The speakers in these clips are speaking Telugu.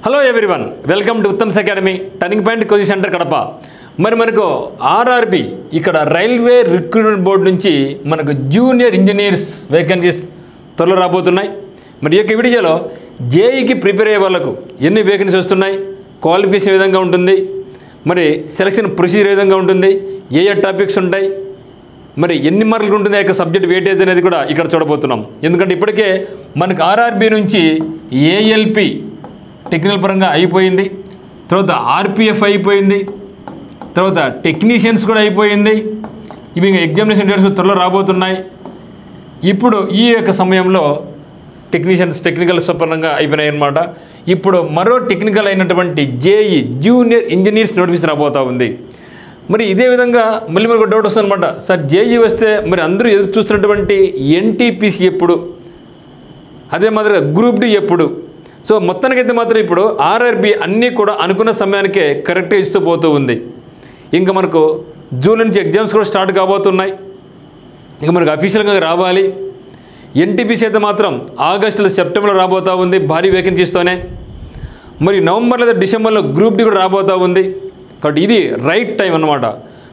Hello everyone, welcome to Uttam's academy turning point coaching centre Kadapa. మరి మనకు ఆర్ఆర్బి ఇక్కడ రైల్వే రిక్రూట్మెంట్ బోర్డు నుంచి మనకు జూనియర్ ఇంజనీర్స్ వేకెన్సీస్ త్వరలో రాబోతున్నాయి. మరి ఈ యొక్క వీడియోలో జేఈకి ప్రిపేర్ అయ్యే వాళ్ళకు ఎన్ని వేకెన్సీస్ వస్తున్నాయి, క్వాలిఫికేషన్ ఏ విధంగా ఉంటుంది, మరి సెలక్షన్ ప్రొసీజర్ ఏ విధంగా ఉంటుంది, ఏ టాపిక్స్ ఉంటాయి, మరి ఎన్ని మార్కులు ఉంటుంది, ఆ యొక్క సబ్జెక్ట్ వెయిటేజ్ అనేది కూడా ఇక్కడ చూడబోతున్నాం. ఎందుకంటే ఇప్పటికే మనకు ఆర్ఆర్బి నుంచి ఏఎల్పి టెక్నికల్ పరంగా అయిపోయింది, తర్వాత ఆర్పిఎఫ్ అయిపోయింది, తర్వాత టెక్నీషియన్స్ కూడా అయిపోయింది. ఇవి ఇంకా ఎగ్జామినేషన్ డేట్స్ త్వరలో రాబోతున్నాయి. ఇప్పుడు ఈ యొక్క సమయంలో టెక్నికల్ పరంగా అయిపోయినాయి అన్నమాట. ఇప్పుడు మరో టెక్నికల్ అయినటువంటి జేఈ జూనియర్ ఇంజనీర్స్ నోటిఫికేషన్ రాబోతూ ఉంది. మరి ఇదే విధంగా మళ్ళీ మనకు డౌట్ వస్తుందన్నమాట, సార్ జేఈ వస్తే మరి అందరూ ఎదురు చూస్తున్నటువంటి ఎన్టీపీసీ ఎప్పుడు, అదే మాదిరిగా గ్రూప్ డి ఎప్పుడు? సో మొత్తానికైతే మాత్రం ఇప్పుడు ఆర్ఆర్బి అన్నీ కూడా అనుకున్న సమయానికే కరెక్ట్గా ఇస్తూ పోతూ ఉంది. ఇంకా మనకు జూన్ నుంచి ఎగ్జామ్స్ కూడా స్టార్ట్ కాబోతున్నాయి. ఇంకా మనకు అఫీషియల్గా రావాలి. ఎన్టీపీసీ అయితే మాత్రం ఆగస్టులో సెప్టెంబర్లో రాబోతూ ఉంది భారీ వేకెన్సీస్తోనే. మరి నవంబర్ లేదా డిసెంబర్లో గ్రూప్ డి కూడా రాబోతూ ఉంది. కాబట్టి ఇది రైట్ టైం అన్నమాట.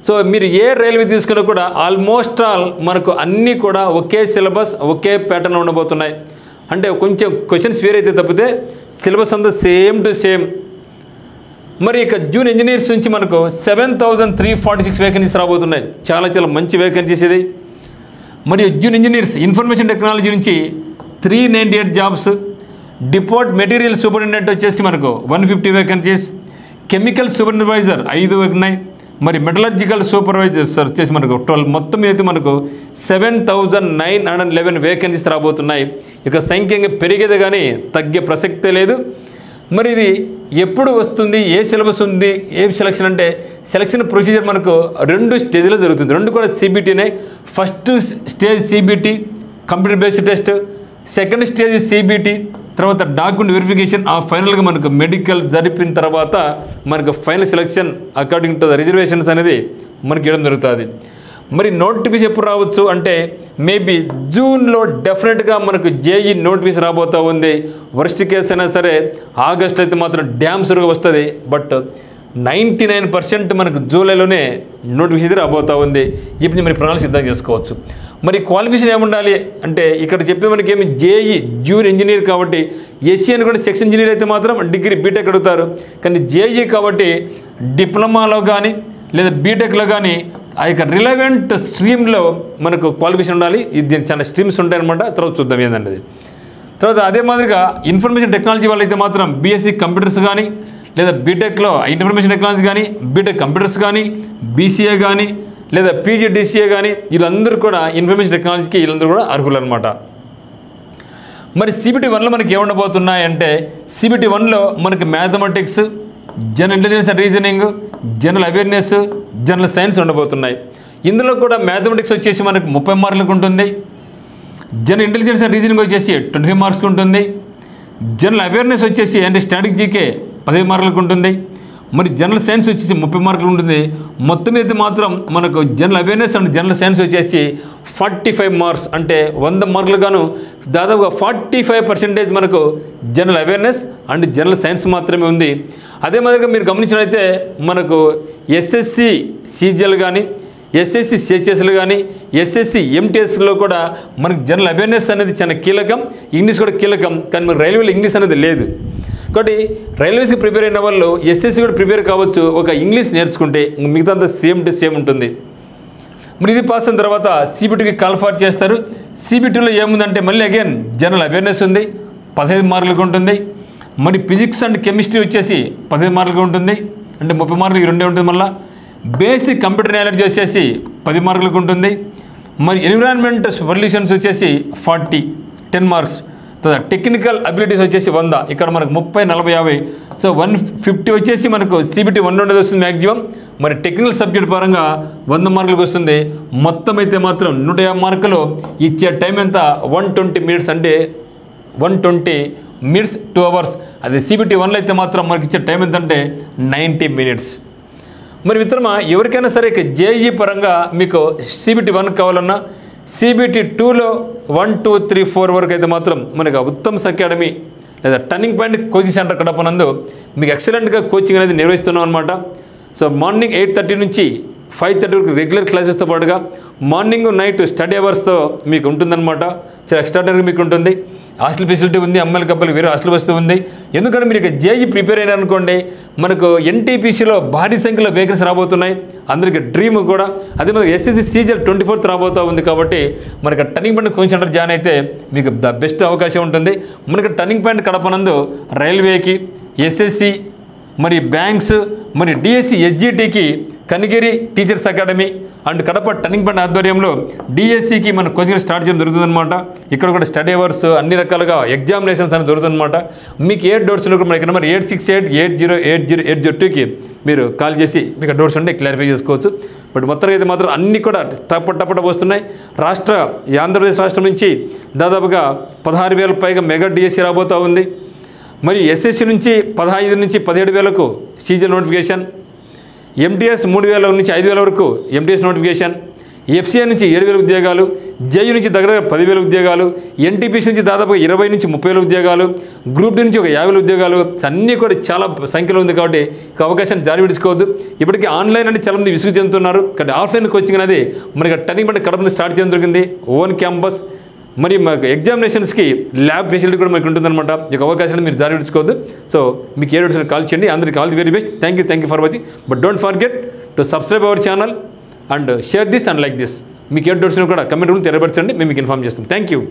సో మీరు ఏ రైల్వే తీసుకున్నా కూడా ఆల్మోస్ట్ ఆల్ మనకు అన్నీ కూడా ఒకే సిలబస్ ఒకే ప్యాటర్న్ ఉండబోతున్నాయి. అంటే కొంచెం క్వశ్చన్స్ వేరే అయితే తప్పితే సిలబస్ అంతా సేమ్ టు సేమ్. మరి ఇక జూన్ ఇంజనీర్స్ నుంచి మనకు 7,346 వేకెన్సీస్ రాబోతున్నాయి. చాలా చాలా మంచి వేకెన్సీస్ ఇది. మరియు జూన్ ఇంజనీర్స్ ఇన్ఫర్మేషన్ టెక్నాలజీ నుంచి 398 జాబ్స్, డిపోర్ట్ మెటీరియల్ సూపరింటెండెంట్ వచ్చేసి మనకు 150 వేకెన్సీస్, కెమికల్ సూపర్వైజర్ 5 ఉన్నాయి, మరి మెటలర్జికల్ సూపర్వైజర్స్ వచ్చేసి మనకు 12, మొత్తం అయితే మనకు 7,911 వేకెన్సీస్ రాబోతున్నాయి. ఇక సంఖ్యంగా పెరిగేది కానీ తగ్గే ప్రసక్తే లేదు. మరి ఇది ఎప్పుడు వస్తుంది, ఏ సిలబస్ ఉంది, ఏ సెలక్షన్ అంటే సెలక్షన్ ప్రొసీజర్ మనకు 2 స్టేజ్లో జరుగుతుంది. 2 కూడా సిబిటీనే. First stage CBT computer based test, second stage CBT, తర్వాత డాక్యుమెంట్ వెరిఫికేషన్, ఆ ఫైనల్గా మనకు మెడికల్ జరిపిన తర్వాత మనకు final selection according to the reservations అనేది మనకి ఇవ్వడం జరుగుతుంది. మరి నోటిఫికేషన్ ఎప్పుడు రావచ్చు అంటే మేబీ జూన్లో డెఫినెట్గా మనకు జేఈ నోటిఫికేషన్ రాబోతూ ఉంది. వర్స్ట్ కేసు అయినా సరే ఆగస్ట్ అయితే మాత్రం డ్యామ్ సరుగా వస్తుంది. బట్ 99% మనకు జూలైలోనే నోటిఫికేషన్ రాబోతూ ఉంది. ఇప్పుడు మరి ప్రణాళిక సిద్ధం చేసుకోవచ్చు. మరి క్వాలిఫికేషన్ ఏముండాలి అంటే ఇక్కడ చెప్పే మనకి ఏమి జేఈ జూనియర్ ఇంజనీర్ కాబట్టి, ఎస్సీ అని కూడా సెక్షన్ ఇంజనీర్ అయితే మాత్రం డిగ్రీ బీటెక్ అడుగుతారు. కానీ జేఈ కాబట్టి డిప్లొమాలో కానీ లేదా బీటెక్లో కానీ ఆ యొక్క రిలవెంట్ స్ట్రీమ్లో మనకు క్వాలిఫికేషన్ ఉండాలి. ఇది చాలా స్ట్రీమ్స్ ఉంటాయన్నమాట. తర్వాత చూద్దాం ఏంటన్నది. తర్వాత అదే మాదిరిగా ఇన్ఫర్మేషన్ టెక్నాలజీ వాళ్ళైతే మాత్రం బీఎస్సీ కంప్యూటర్స్ కానీ లేదా బీటెక్లో ఇన్ఫర్మేషన్ టెక్నాలజీ కానీ, బీటెక్ కంప్యూటర్స్ కానీ, బీసీఏ కానీ లేదా పీజీడీసీఏ కానీ వీళ్ళందరూ కూడా ఇన్ఫర్మేషన్ టెక్నాలజీకి వీళ్ళందరూ కూడా అర్హులు అనమాట. మరి సిబిటీ 1లో మనకి ఏముండబోతున్నాయంటే సిబిటీ 1లో మనకి mathematics, general intelligence and reasoning, general awareness, general science ఉండబోతున్నాయి. ఇందులో కూడా మ్యాథమెటిక్స్ వచ్చేసి మనకు 30 మార్కులకు ఉంటుంది, జనరల్ ఇంటెలిజెన్స్ అండ్ రీజనింగ్ వచ్చేసి 25 మార్క్స్కి ఉంటుంది, జనరల్ అవేర్నెస్ వచ్చేసి అంటే స్టాటిక్ జీకే 15 మార్కులకు ఉంటుంది, మరి జనరల్ సైన్స్ వచ్చేసి 30 మార్కులు ఉంటుంది. మొత్తం అయితే మాత్రం మనకు general awareness and general science వచ్చేసి 45 మార్క్స్, అంటే 100 మార్కులు గాను దాదాపుగా 45% మనకు general awareness and general science మాత్రమే ఉంది. అదే మాదిరిగా మీరు గమనించినట్లయితే మనకు ఎస్ఎస్సి సిజిఎల్ కానీ, ఎస్ఎస్సి సిహెచ్ఎస్లు కానీ, ఎస్ఎస్సి ఎంటీఎస్లో కూడా మనకు జనరల్ అవేర్నెస్ అనేది చాలా కీలకం, ఇంగ్లీష్ కూడా కీలకం. కానీ మనకు రైల్వేలో ఇంగ్లీష్ అనేది లేదు. కాబట్టి రైల్వేస్కి ప్రిపేర్ అయిన వాళ్ళు ఎస్ఎస్సి కూడా ప్రిపేర్ కావచ్చు. ఒక ఇంగ్లీష్ నేర్చుకుంటే మిగతా అంతా సేమ్ టు సేమ్ ఉంటుంది. మరి ఇది పాస్ అయిన తర్వాత సిబిటీకి కాల్ఫాట్ చేస్తారు. సిబిటీలో ఏముందంటే మళ్ళీ అగైన్ జనరల్ అవేర్నెస్ ఉంది, 15 మార్కులకు ఉంటుంది. మరి ఫిజిక్స్ అండ్ కెమిస్ట్రీ వచ్చేసి 15 మార్కులకు ఉంటుంది, అంటే 30 మార్కులకి 2 ఉంటుంది. మళ్ళీ బేసిక్ కంప్యూటర్ నాలెడ్జ్ వచ్చేసి 10 మార్కులకు ఉంటుంది. మరి ఎన్విరాన్మెంట్ సొల్యూషన్స్ వచ్చేసి 10 మార్క్స్. తర్వాత టెక్నికల్ అబిలిటీస్ వచ్చేసి 100, ఇక్కడ మనకు 30, 40, 50. సో 150 వచ్చేసి మనకు సిబిటీ 100 వస్తుంది మ్యాక్సిమం. మరి టెక్నికల్ సబ్జెక్ట్ పరంగా 100 మార్కులకు వస్తుంది. మొత్తం అయితే మాత్రం 150 మార్కులు. ఇచ్చే టైం ఎంత 120 మినిట్స్, అంటే 120 మినిట్స్ 2 అవర్స్. అదే సిబిటీ 1లో అయితే మాత్రం మనకి ఇచ్చే టైం ఎంత అంటే 90 మినిట్స్. మరి మిత్రమా ఎవరికైనా సరే జేఈ పరంగా మీకు సిబిటీ 1 కావాలన్నా సిబిటీ 2లో 1, 2, 3, 4 వరకు అయితే మాత్రం మనకు ఉత్తమ్స్ అకాడమీ లేదా turning point coaching centre Kadapa నందు మీకు ఎక్సలెంట్గా కోచింగ్ అనేది నిర్వహిస్తున్నాం అనమాట. సో మార్నింగ్ 8:30 నుంచి 5:30 వరకు రెగ్యులర్ క్లాసెస్తో పాటుగా మార్నింగ్ నైట్ స్టడీ అవర్స్తో మీకు ఉంటుందన్నమాట. చాలా ఎక్స్ట్రాడనరీ మీకు ఉంటుంది. హాస్టల్ ఫెసిలిటీ ఉంది, అమ్మాయిలకి అబ్బాయిలకి వేరే హాస్టల్ వస్తూ ఉంది. ఎందుకంటే మీరు ఇక జేఈ ప్రిపేర్ అయినారనుకోండి, మనకు ఎన్టీపీసీలో భారీ సంఖ్యలో వేకెన్సీ రాబోతున్నాయి. అందరికీ డ్రీమ్ కూడా. అదే మనకి ఎస్ఎస్సి సీజల్ 24th రాబోతూ ఉంది. కాబట్టి మనకి turning point coaching centre join అయితే మీకు ద బెస్ట్ అవకాశం ఉంటుంది. మనకి టర్నింగ్ పాయింట్ కడపనందు రైల్వేకి, ఎస్ఎస్సి, మరి బ్యాంక్స్, మరి డిఎస్సి ఎస్జిటికి Kanigiri teachers academy and Kadapa turning point ఆధ్వర్యంలో డిఎస్సికి మన కోచింగ్ స్టార్ట్ చేయడం జరుగుతుందన్నమాట. ఇక్కడ కూడా స్టడీ అవర్స్ అన్ని రకాలుగా ఎగ్జామినేషన్స్ అనేది జరుగుతుందన్నమాట. మీకు ఏ డౌట్స్ ఉన్నా కూడా మనకి నెంబర్ 8688080802కి మీరు కాల్ చేసి మీకు డౌట్స్ ఉంటే క్లారిఫై చేసుకోవచ్చు. బట్ మొత్తం అయితే మాత్రం అన్నీ కూడా టపట వస్తున్నాయి. ఆంధ్రప్రదేశ్ రాష్ట్రం నుంచి దాదాపుగా 16,000 పైగా మెగా డిఎస్సి రాబోతూ ఉంది. మరి ఎస్ఎస్సి నుంచి 15 నుంచి 17,000కు సీజన్ నోటిఫికేషన్, ఎంటీఎస్ 3,000 నుంచి 5,000 వరకు ఎంటీఎస్ నోటిఫికేషన్, ఎఫ్సిఐ నుంచి 7,000 ఉద్యోగాలు, జేయూ నుంచి దగ్గర 10,000 ఉద్యోగాలు, ఎన్టీపీసీ నుంచి దాదాపు 20 నుంచి 30,000 ఉద్యోగాలు, గ్రూప్ డి నుంచి ఒక 50,000 ఉద్యోగాలు. అన్నీ కూడా చాలా సంఖ్యలో ఉంది. కాబట్టి ఈ అవకాశాన్ని జారి విడుచుకోవద్దు. ఇప్పటికీ ఆన్లైన్ అంటే చాలా మంది విసుగు చెందుతున్నారు. కానీ ఆఫ్లైన్ కోచింగ్ అనేది మనకి టర్నింగ్ పాయింట్ కడప స్టార్ట్ చేయడం జరిగింది. ఓన్ క్యాంపస్, మరి మాకు ఎగ్జామినేషన్స్కి ల్యాబ్ ఫెసిలిటీ కూడా మీకు ఉంటుందన్నమాట. ఈ అవకాశాన్ని మీరు జారి విడుచుకోవద్దు. సో మీకు ఏ డౌట్స్ కాల్ చేయండి. అందరికీ all the very best. Thank you for watching. But don't forget to subscribe our channel and share this and like this. మీకు ఏ డౌట్స్ కూడా కమెంట్ రూమ్ తెరపరచండి. మేము మీకు ఇన్ఫార్మ్ చేస్తాం. Thank you.